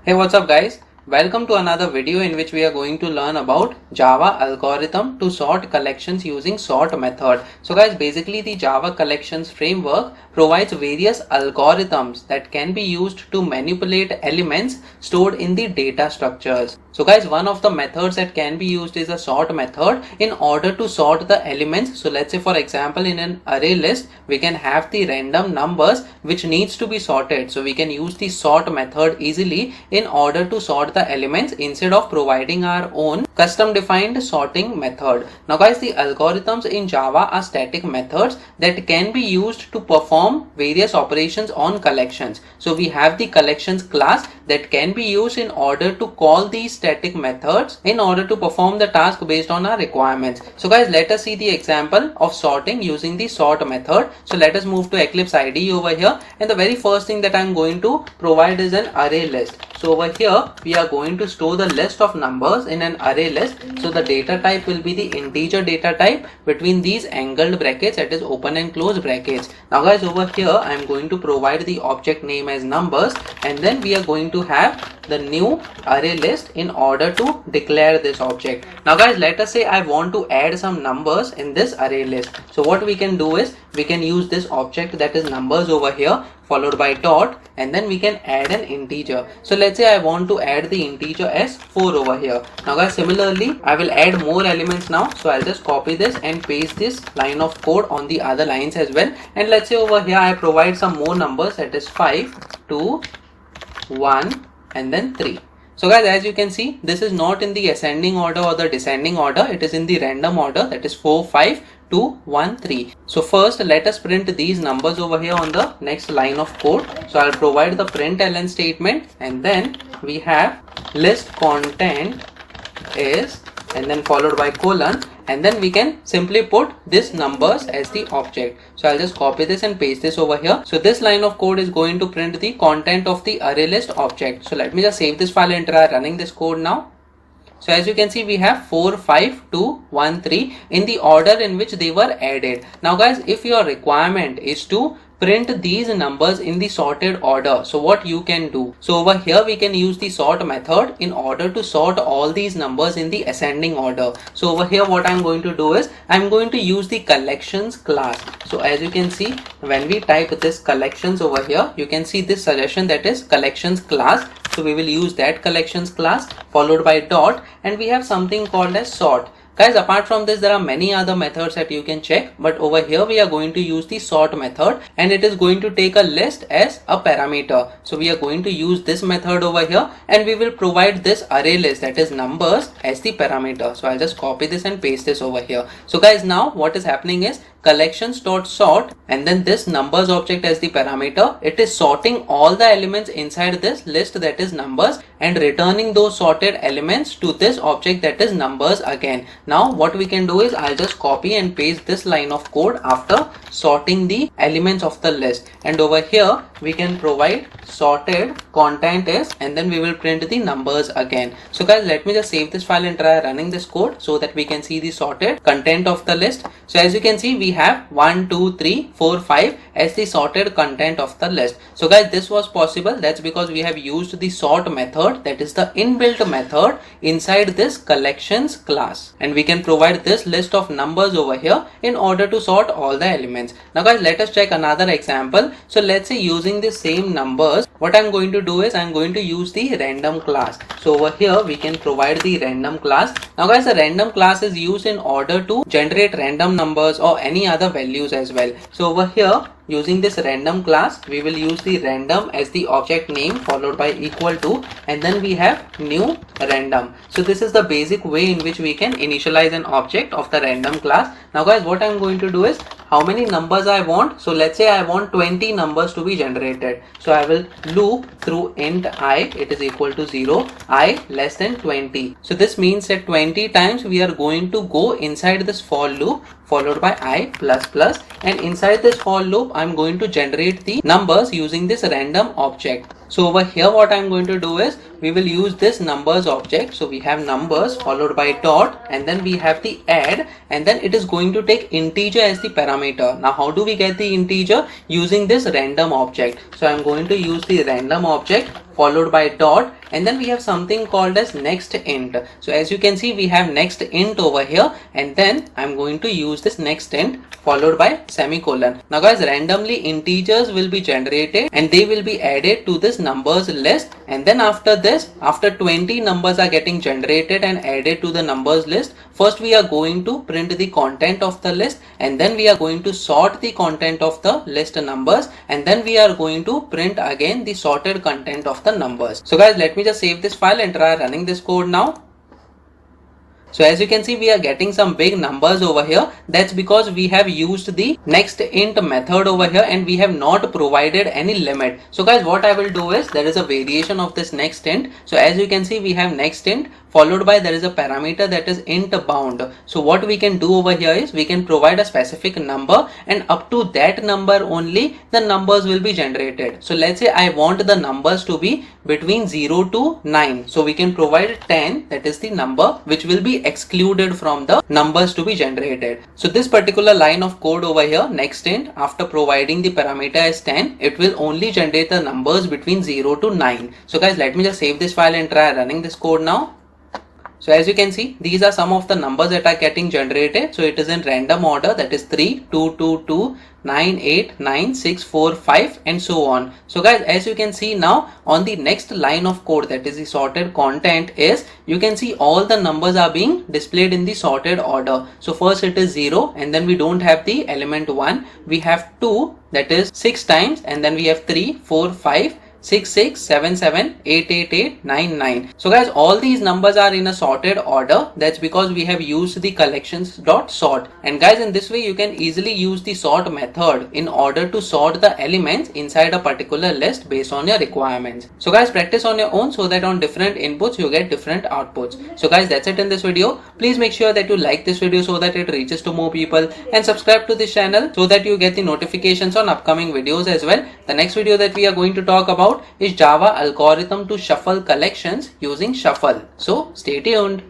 Hey, what's up guys? Welcome to another video in which we are going to learn about Java algorithm to sort collections using sort method. So guys, basically the Java collections framework provides various algorithms that can be used to manipulate elements stored in the data structures. So guys, one of the methods that can be used is a sort method in order to sort the elements. So let's say for example in an array list we can have the random numbers which needs to be sorted. So we can use the sort method easily in order to sort the elements instead of providing our own custom defined sorting method. Now guys, the algorithms in Java are static methods that can be used to perform various operations on collections. So we have the collections class that can be used in order to call these static methods in order to perform the task based on our requirements. So guys, let us see the example of sorting using the sort method. So let us move to Eclipse IDE over here, and the very first thing that I'm going to provide is an array list. So over here we are going to store the list of numbers in an array list. So the data type will be the integer data type between these angled brackets, that is open and close brackets. Now guys, over here I am going to provide the object name as numbers, and then we are going to have the new array list in order to declare this object. Now guys, let us say I want to add some numbers in this array list. So what we can do is we can use this object that is numbers over here followed by dot, and then we can add an integer. So let's say I want to add the integer as 4 over here. Now guys, similarly I will add more elements now. So I'll just copy this and paste this line of code on the other lines as well. And let's say over here I provide some more numbers, that is 5, 2, 1 and then 3. So guys, as you can see, this is not in the ascending order or the descending order, it is in the random order, that is 4, 5, 2, 1, 3. So first let us print these numbers over here on the next line of code. So I'll provide the println statement, and then we have list content is, and then followed by colon, and then we can simply put this numbers as the object. So I'll just copy this and paste this over here. So this line of code is going to print the content of the array list object. So let me just save this file and try running this code now. So as you can see, we have 4, 5, 2, 1, 3 in the order in which they were added. Now guys, if your requirement is to print these numbers in the sorted order, so what you can do? So over here we can use the sort method in order to sort all these numbers in the ascending order. So over here what I'm going to do is I'm going to use the collections class. So as you can see, when we type this collections over here, you can see this suggestion, that is collections class. So we will use that collections class followed by dot, and we have something called as sort. Guys, apart from this, there are many other methods that you can check, but over here we are going to use the sort method, and it is going to take a list as a parameter. So we are going to use this method over here, and we will provide this array list, that is numbers, as the parameter. So I'll just copy this and paste this over here. So guys, now what is happening is collections.sort, and then this numbers object as the parameter, it is sorting all the elements inside this list, that is numbers, and returning those sorted elements to this object, that is numbers again. Now what we can do is I'll just copy and paste this line of code after sorting the elements of the list, and over here we can provide sorted content is, and then we will print the numbers again. So guys, let me just save this file and try running this code so that we can see the sorted content of the list. So as you can see, we have 1, 2, 3, 4, 5 as the sorted content of the list. So guys, this was possible, that's because we have used the sort method, that is the inbuilt method inside this collections class, and we can provide this list of numbers over here in order to sort all the elements. Now guys, let us check another example. So let's say using the same numbers, what I'm going to do is I'm going to use the random class. So over here we can provide the random class. Now guys, the random class is used in order to generate random numbers or any other values as well. So over here, using this random class, we will use the random as the object name followed by equal to, and then we have new random. So this is the basic way in which we can initialize an object of the random class. Now guys, what I'm going to do is how many numbers I want. So let's say I want 20 numbers to be generated. So I will loop through int I, it is equal to 0, I less than 20. So this means that 20 times we are going to go inside this for loop followed by I plus plus, and inside this for loop I'm going to generate the numbers using this random object. So over here what I'm going to do is we will use this numbers object. So we have numbers followed by dot, and then we have the add, and then it is going to take integer as the parameter. Now how do we get the integer? Using this random object. So I'm going to use the random object followed by dot, and then we have something called as next int. So as you can see, we have next int over here, and then I'm going to use this next int followed by semicolon. Now guys, randomly integers will be generated and they will be added to this numbers list, and then after this, after 20 numbers are getting generated and added to the numbers list, first we are going to print the content of the list, and then we are going to sort the content of the list numbers, and then we are going to print again the sorted content of the numbers. So guys, let me just save this file and try running this code now. So as you can see, we are getting some big numbers over here. That's because we have used the next int method over here and we have not provided any limit. So guys, what I will do is, there is a variation of this next int. So as you can see, we have next int followed by there is a parameter that is int bound. So what we can do over here is we can provide a specific number, and up to that number only the numbers will be generated. So let's say I want the numbers to be between 0 to 9. So we can provide 10, that is the number which will be excluded from the numbers to be generated. So this particular line of code over here, next int, after providing the parameter as 10, it will only generate the numbers between 0 to 9. So guys, let me just save this file and try running this code now. So as you can see, these are some of the numbers that are getting generated. So it is in random order, that is 3, 2, 2, 2, 9, 8, 9, 6, 4, 5 and so on. So guys, as you can see now, on the next line of code, that is the sorted content, is you can see all the numbers are being displayed in the sorted order. So first it is 0, and then we don't have the element 1. We have 2, that is 6 times, and then we have 3, 4, 5, 6, 6, 7, 7, 8, 8, 8, 9, 9. So guys, all these numbers are in a sorted order. That's because we have used the collections.sort. And guys, in this way you can easily use the sort method in order to sort the elements inside a particular list based on your requirements. So guys, practice on your own so that on different inputs you get different outputs. So guys, that's it in this video. Please make sure that you like this video so that it reaches to more people, and subscribe to this channel so that you get the notifications on upcoming videos as well. The next video that we are going to talk about is Java algorithm to shuffle collections using shuffle. So stay tuned.